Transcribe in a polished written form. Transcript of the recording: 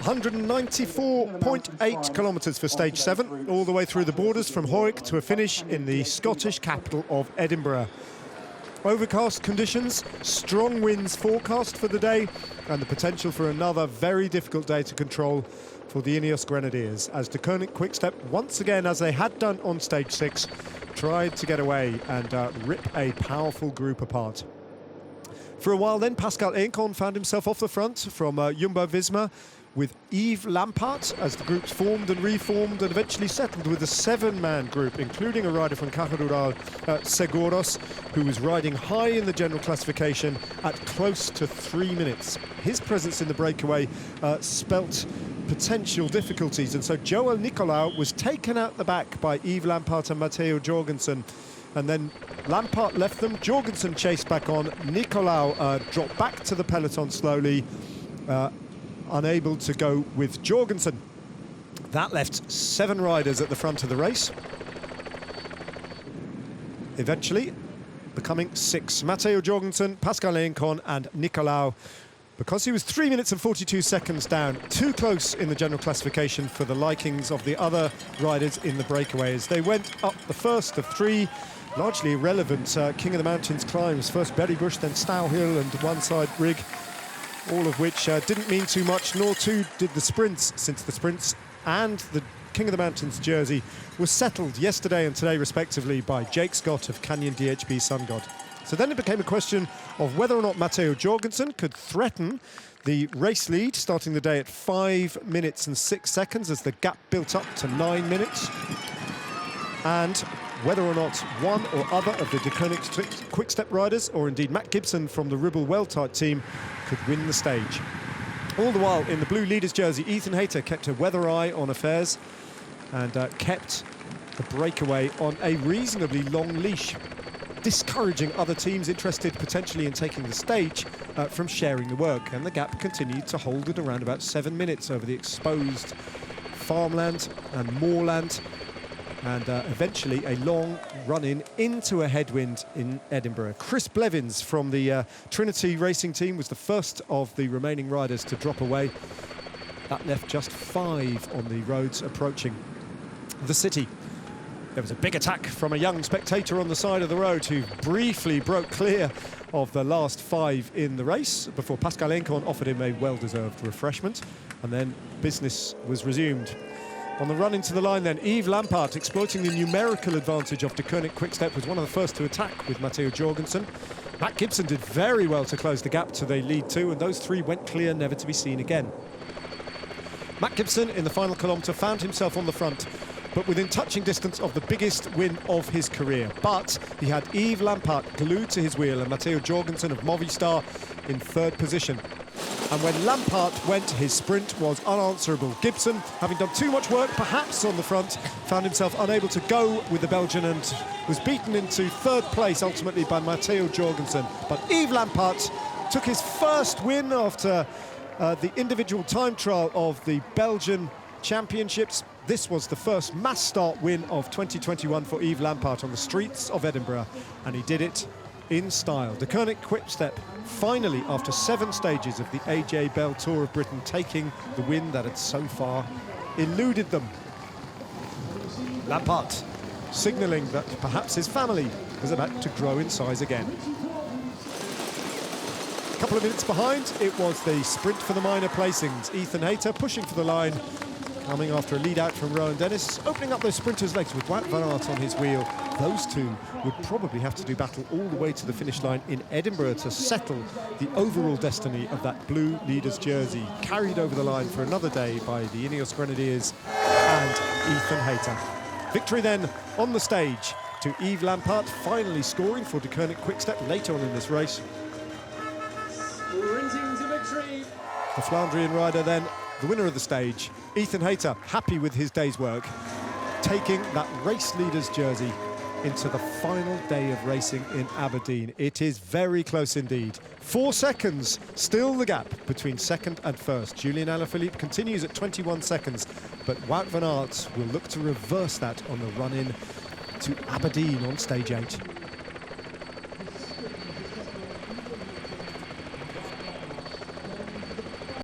194.8 kilometres for stage 7, all the way through the borders from Hawick to a finish in the Scottish capital of Edinburgh. Overcast conditions, strong winds forecast for the day, and the potential for another very difficult day to control for the Ineos Grenadiers, as De Koning Quick-Step, once again, as they had done on stage 6, tried to get away and rip a powerful group apart. For a while then, Pascal Eenkhoorn found himself off the front from Jumbo-Visma, with Yves Lampaert as the groups formed and reformed and eventually settled with a 7-man group, including a rider from Caja Rural, Seguros, who was riding high in the general classification at close to 3 minutes. His presence in the breakaway spelt potential difficulties, and so Joel Nicolau was taken out the back by Yves Lampaert and Matteo Jorgensen. And then Lampaert left them, Jorgensen chased back on, Nicolau dropped back to the peloton slowly, unable to go with Jorgensen. That left 7 riders at the front of the race, eventually becoming 6. Matteo Jorgensen, Pascal Eenkhoorn and Nicolau, because he was 3 minutes and 42 seconds down, too close in the general classification for the likings of the other riders in the breakaway, as they went up the first of 3 largely irrelevant King of the Mountains climbs. First Berry Bush, then Stow Hill and one side rig, all of which didn't mean too much, nor too did the sprints, since the sprints and the King of the Mountains jersey was settled yesterday and today respectively by Jake Scott of Canyon DHB Sun God. So then it became a question of whether or not Matteo Jorgensen could threaten the race lead, starting the day at 5 minutes and 6 seconds as the gap built up to 9 minutes, and whether or not one or other of the De Koning Quick-Step riders, or indeed Matt Gibson from the Ribble Weltite team, could win the stage. All the while, in the blue leader's jersey, Ethan Hayter kept a weather eye on affairs and kept the breakaway on a reasonably long leash, discouraging other teams interested potentially in taking the stage from sharing the work. And the gap continued to hold at around about 7 minutes over the exposed farmland and moorland, and eventually a long run-in into a headwind in Edinburgh. Chris Blevins from the Trinity Racing team was the first of the remaining riders to drop away. That left just 5 on the roads approaching the city. There was a big attack from a young spectator on the side of the road who briefly broke clear of the last 5 in the race before Pascal Eenkhoorn offered him a well-deserved refreshment, and then business was resumed. On the run into the line then, Yves Lampaert, exploiting the numerical advantage of De Koning Quick-Step, was one of the first to attack with Matteo Jorgensen. Matt Gibson did very well to close the gap to the lead 2, and those 3 went clear, never to be seen again. Matt Gibson, in the final kilometre, found himself on the front, but within touching distance of the biggest win of his career. But he had Yves Lampaert glued to his wheel and Matteo Jorgensen of Movistar in 3rd position. And when Lampaert went, his sprint was unanswerable. Gibson, having done too much work, perhaps on the front, found himself unable to go with the Belgian and was beaten into 3rd place ultimately by Matteo Jorgensen. But Yves Lampaert took his first win after the individual time trial of the Belgian Championships. This was the first mass start win of 2021 for Yves Lampaert on the streets of Edinburgh, and he did it in style. De Koning Quick-Step, finally, after 7 stages of the AJ Bell Tour of Britain, taking the win that had so far eluded them. Lampaert signalling that perhaps his family was about to grow in size again. A couple of minutes behind, it was the sprint for the minor placings. Ethan Hayter pushing for the line, coming after a lead out from Rowan Dennis, opening up those sprinters' legs with Wout van Aert on his wheel. Those 2 would probably have to do battle all the way to the finish line in Edinburgh to settle the overall destiny of that blue leader's jersey, carried over the line for another day by the Ineos Grenadiers and Ethan Hayter. Victory then on the stage to Yves Lampaert, finally scoring for De Koning Quick-Step later on in this race. Sprinting to victory. The Flandrian rider then, the winner of the stage, Ethan Hayter, happy with his day's work, taking that race leader's jersey into the final day of racing in Aberdeen. It is very close indeed. 4 seconds, still the gap between 2nd and 1st. Julian Alaphilippe continues at 21 seconds, but Wout van Aert will look to reverse that on the run-in to Aberdeen on stage 8.